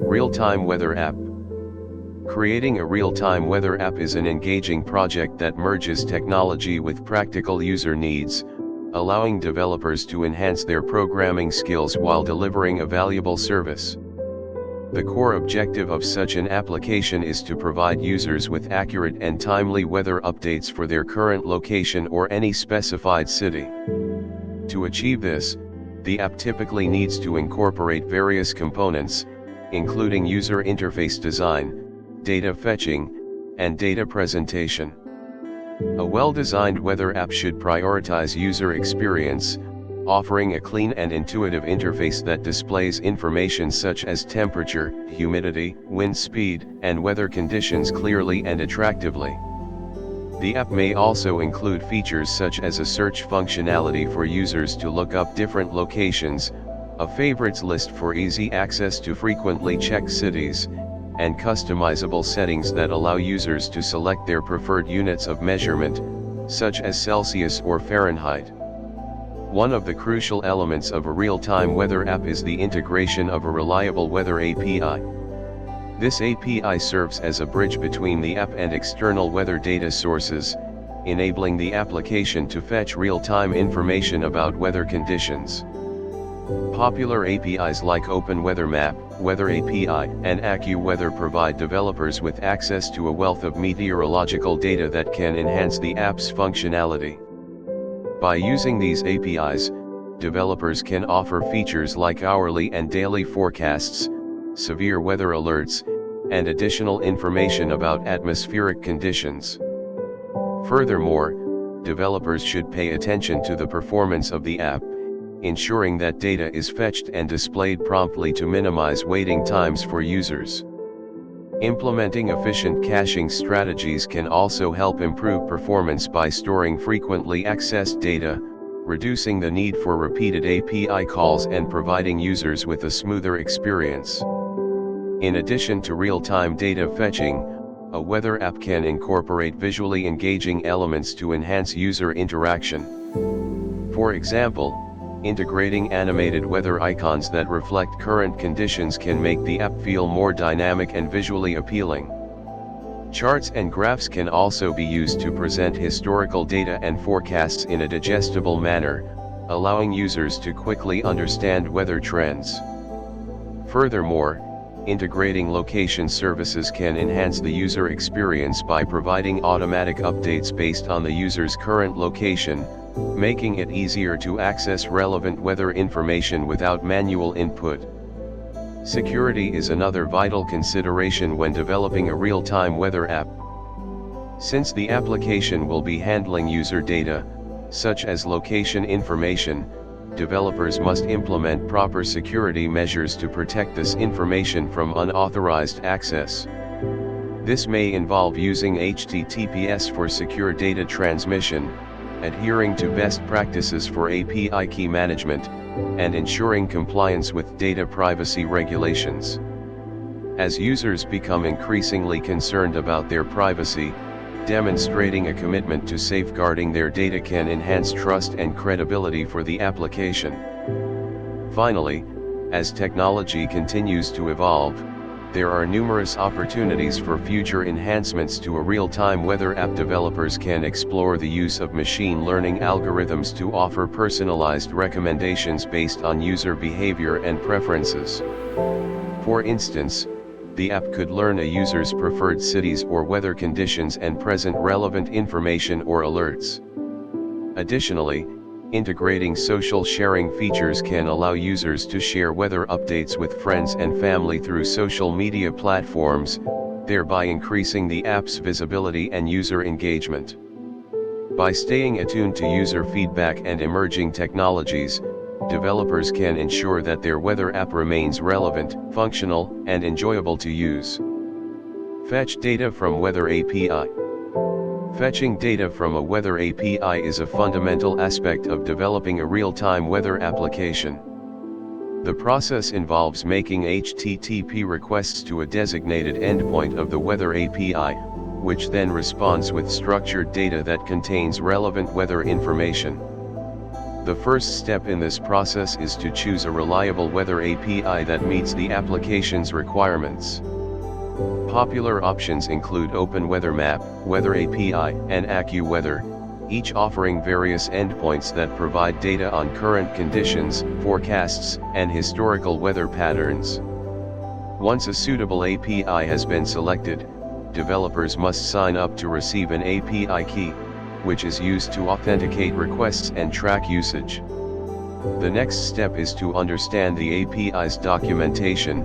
Real-time weather app. Creating a real-time weather app is an engaging project that merges technology with practical user needs, allowing developers to enhance their programming skills while delivering a valuable service. The core objective of such an application is to provide users with accurate and timely weather updates for their current location or any specified city. To achieve this, the app typically needs to incorporate various components, including user interface design, data fetching, and data presentation. A well-designed weather app should prioritize user experience, offering a clean and intuitive interface that displays information such as temperature, humidity, wind speed, and weather conditions clearly and attractively. The app may also include features such as a search functionality for users to look up different locations, a favorites list for easy access to frequently checked cities, and customizable settings that allow users to select their preferred units of measurement, such as Celsius or Fahrenheit. One of the crucial elements of a real-time weather app is the integration of a reliable weather API. This API serves as a bridge between the app and external weather data sources, enabling the application to fetch real-time information about weather conditions. Popular APIs like OpenWeatherMap, Weather API, and AccuWeather provide developers with access to a wealth of meteorological data that can enhance the app's functionality. By using these APIs, developers can offer features like hourly and daily forecasts, severe weather alerts, and additional information about atmospheric conditions. Furthermore, developers should pay attention to the performance of the app, ensuring that data is fetched and displayed promptly to minimize waiting times for users. Implementing efficient caching strategies can also help improve performance by storing frequently accessed data, reducing the need for repeated API calls and providing users with a smoother experience. In addition to real-time data fetching, a weather app can incorporate visually engaging elements to enhance user interaction. For example, integrating animated weather icons that reflect current conditions can make the app feel more dynamic and visually appealing. Charts and graphs can also be used to present historical data and forecasts in a digestible manner, allowing users to quickly understand weather trends. Furthermore, integrating location services can enhance the user experience by providing automatic updates based on the user's current location, making it easier to access relevant weather information without manual input. Security is another vital consideration when developing a real-time weather app. Since the application will be handling user data, such as location information, developers must implement proper security measures to protect this information from unauthorized access. This may involve using HTTPS for secure data transmission, adhering to best practices for API key management, and ensuring compliance with data privacy regulations. As users become increasingly concerned about their privacy, demonstrating a commitment to safeguarding their data can enhance trust and credibility for the application. Finally, as technology continues to evolve, there are numerous opportunities for future enhancements to a real-time weather app. Developers can explore the use of machine learning algorithms to offer personalized recommendations based on user behavior and preferences. For instance, the app could learn a user's preferred cities or weather conditions and present relevant information or alerts. Additionally, integrating social sharing features can allow users to share weather updates with friends and family through social media platforms, thereby increasing the app's visibility and user engagement. By staying attuned to user feedback and emerging technologies, developers can ensure that their weather app remains relevant, functional, and enjoyable to use. Fetch data from Weather API. Fetching data from a weather API is a fundamental aspect of developing a real-time weather application. The process involves making HTTP requests to a designated endpoint of the Weather API, which then responds with structured data that contains relevant weather information. The first step in this process is to choose a reliable weather API that meets the application's requirements. Popular options include OpenWeatherMap, Weather API, and AccuWeather, each offering various endpoints that provide data on current conditions, forecasts, and historical weather patterns. Once a suitable API has been selected, developers must sign up to receive an API key, which is used to authenticate requests and track usage. The next step is to understand the API's documentation,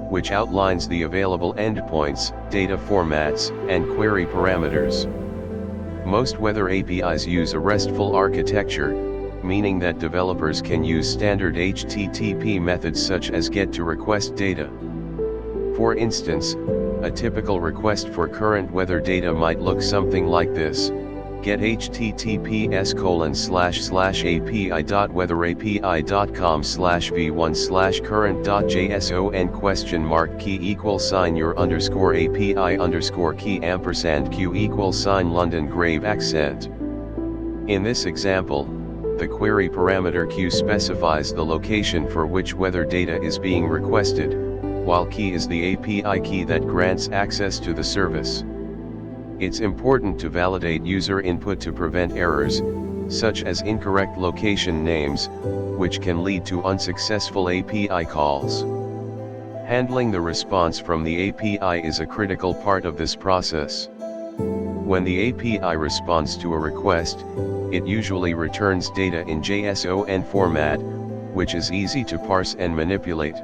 which outlines the available endpoints, data formats, and query parameters. Most weather APIs use a RESTful architecture, meaning that developers can use standard HTTP methods such as GET to request data. For instance, a typical request for current weather data might look something like this: get https://api.weatherAPI.com/v1/current.json_key=your_key&q=London_Grave_accent. In this example, the query parameter q specifies the location for which weather data is being requested, while key is the API key that grants access to the service. It's important to validate user input to prevent errors, such as incorrect location names, which can lead to unsuccessful API calls. Handling the response from the API is a critical part of this process. When the API responds to a request, it usually returns data in JSON format, which is easy to parse and manipulate.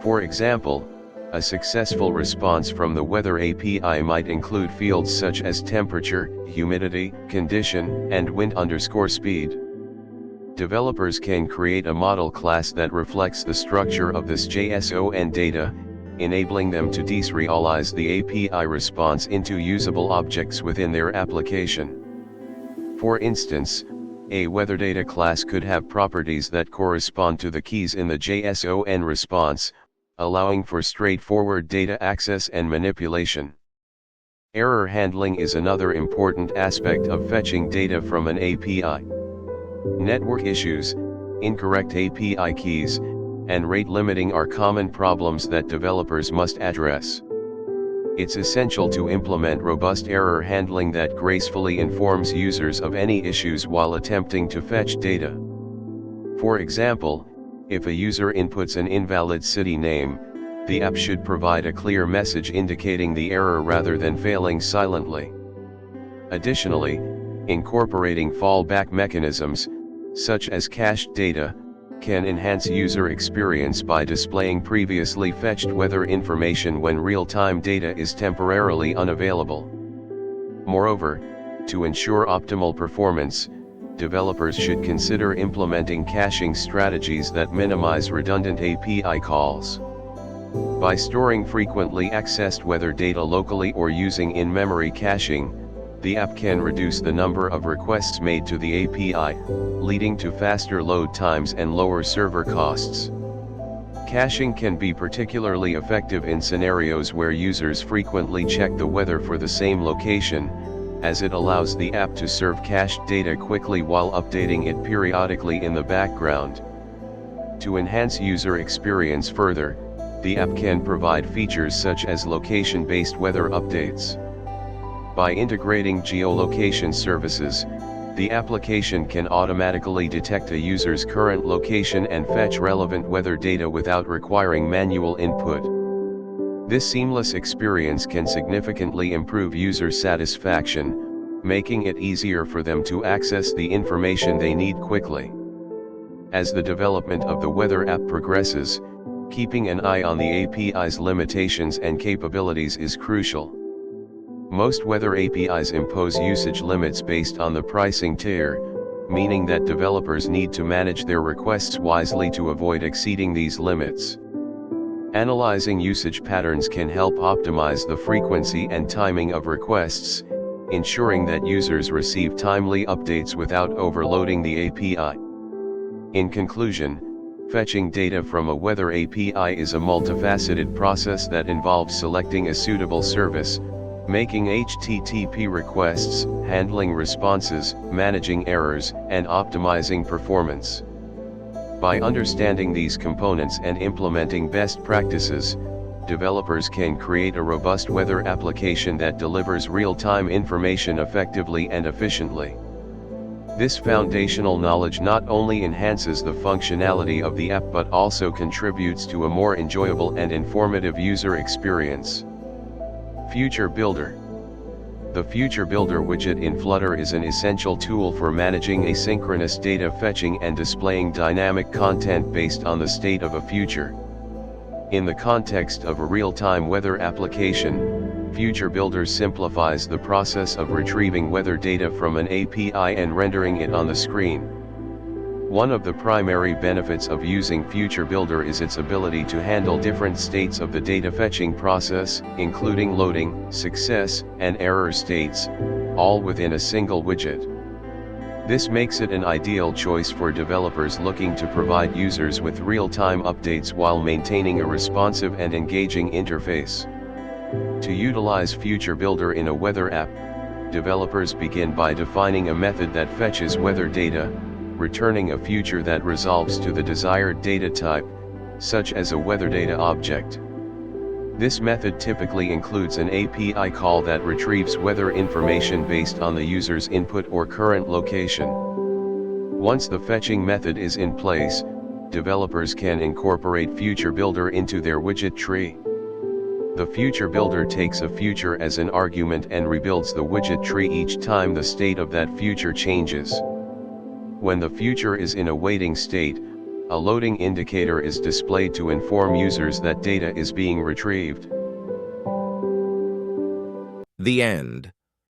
For example, a successful response from the Weather API might include fields such as temperature, humidity, condition, and wind_speed. Developers can create a model class that reflects the structure of this JSON data, enabling them to deserialize the API response into usable objects within their application. For instance, a weather data class could have properties that correspond to the keys in the JSON response, allowing for straightforward data access and manipulation. Error handling is another important aspect of fetching data from an API. Network issues, incorrect API keys, and rate limiting are common problems that developers must address. It's essential to implement robust error handling that gracefully informs users of any issues while attempting to fetch data. For example, if a user inputs an invalid city name, the app should provide a clear message indicating the error rather than failing silently. Additionally, incorporating fallback mechanisms, such as cached data, can enhance user experience by displaying previously fetched weather information when real-time data is temporarily unavailable. Moreover, to ensure optimal performance, developers should consider implementing caching strategies that minimize redundant API calls. By storing frequently accessed weather data locally or using in-memory caching, the app can reduce the number of requests made to the API, leading to faster load times and lower server costs. Caching can be particularly effective in scenarios where users frequently check the weather for the same location, as it allows the app to serve cached data quickly while updating it periodically in the background. To enhance user experience further, the app can provide features such as location-based weather updates. By integrating geolocation services, the application can automatically detect a user's current location and fetch relevant weather data without requiring manual input. This seamless experience can significantly improve user satisfaction, making it easier for them to access the information they need quickly. As the development of the Weather app progresses, keeping an eye on the API's limitations and capabilities is crucial. Most weather APIs impose usage limits based on the pricing tier, meaning that developers need to manage their requests wisely to avoid exceeding these limits. Analyzing usage patterns can help optimize the frequency and timing of requests, ensuring that users receive timely updates without overloading the API. In conclusion, fetching data from a weather API is a multifaceted process that involves selecting a suitable service, making HTTP requests, handling responses, managing errors, and optimizing performance. By understanding these components and implementing best practices, developers can create a robust weather application that delivers real-time information effectively and efficiently. This foundational knowledge not only enhances the functionality of the app but also contributes to a more enjoyable and informative user experience. Future Builder. The Future Builder widget in Flutter is an essential tool for managing asynchronous data fetching and displaying dynamic content based on the state of a future. In the context of a real-time weather application, Future Builder simplifies the process of retrieving weather data from an API and rendering it on the screen. One of the primary benefits of using Future Builder is its ability to handle different states of the data fetching process, including loading, success, and error states, all within a single widget. This makes it an ideal choice for developers looking to provide users with real-time updates while maintaining a responsive and engaging interface. To utilize Future Builder in a weather app, developers begin by defining a method that fetches weather data, returning a future that resolves to the desired data type, such as a weather data object. This method typically includes an API call that retrieves weather information based on the user's input or current location. Once the fetching method is in place, developers can incorporate Future Builder into their widget tree. The Future Builder takes a future as an argument and rebuilds the widget tree each time the state of that future changes. When the future is in a waiting state, a loading indicator is displayed to inform users that data is being retrieved. The end.